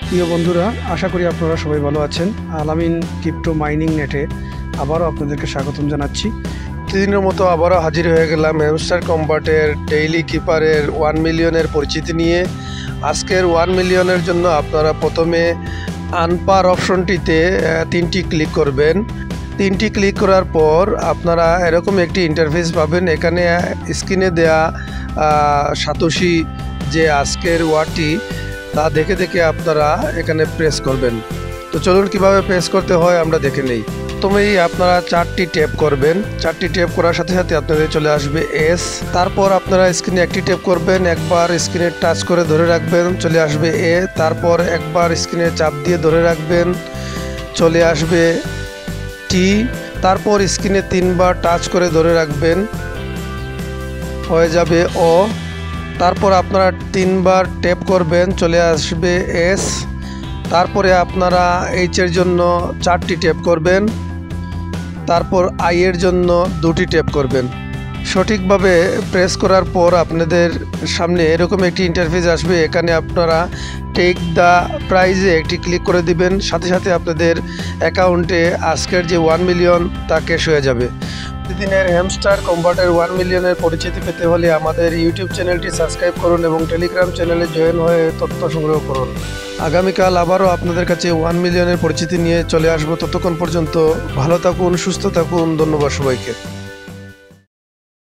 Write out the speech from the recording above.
প্রিয় বন্ধুরা, আশা করি আপনারা সবাই ভালো আছেন। আলামিন ক্রিপ্টো মাইনিং নেটে আবারও আপনাদেরকে স্বাগতম জানাচ্ছি। প্রতিদিনের মতো আবারও হাজির হয়ে গেলাম হ্যামস্টার কম্বাটের ডেইলি কিপারের 1 মিলিয়নের পরিচিতি নিয়ে। আজকের 1 মিলিয়নের জন্য আপনারা প্রথমে আনপার অপশনটিতে 3টি ক্লিক করবেন। 3টি ক্লিক করার পর আপনারা এরকম একটি ইন্টারফেস পাবেন। এখানে স্ক্রিনে দেয়া সাতোশি যে আজকের ওয়ার্ডটি তা দেখে দেখে আপনারা এখানে প্রেস করবেন। তো চলুন কিভাবে প্রেস করতে হয় আমরা দেখে নেই। প্রথমেই আপনারা 4টি ট্যাপ করবেন। 4টি ট্যাপ করার সাথে সাথে আপনাদের চলে আসবে এস। তারপর আপনারা স্ক্রিনে একটি ট্যাপ করবেন, একবার স্ক্রিনে টাচ করে ধরে রাখবেন, চলে আসবে এ। তারপর একবার স্ক্রিনে চাপ দিয়ে ধরে রাখবেন, চলে আসবে টি। তারপর স্ক্রিনে 3বার টাচ করে ধরে রাখবেন, হয়ে যাবে ও। তারপর আপনারা 3বার ট্যাপ করবেন, চলে আসবে এস। তারপরে আপনারা এইচের জন্য 4টি ট্যাপ করবেন, তারপর আই এর জন্য 2টি ট্যাপ করবেন। সঠিকভাবে প্রেস করার পর আপনাদের সামনে এরকম একটি ইন্টারফেস আসবে। এখানে আপনারা টেক দ্য প্রাইজে একটি ক্লিক করে দিবেন, সাথে সাথে আপনাদের অ্যাকাউন্টে আজকের যে 1 মিলিয়ন তা ক্যাশ হয়ে যাবে। প্রতিদিনের হ্যামস্টার কম্বাটের 1 মিলিয়নের পরিচিতি পেতে হলে আমাদের ইউটিউব চ্যানেলটি সাবস্ক্রাইব করুন এবং টেলিগ্রাম চ্যানেলে জয়েন হয়ে তথ্য সংগ্রহ করুন। আগামীকাল আবারও আপনাদের কাছে 1 মিলিয়নের পরিচিতি নিয়ে চলে আসবো। ততক্ষণ পর্যন্ত ভালো থাকুন, সুস্থ থাকুন। ধন্যবাদ সবাইকে।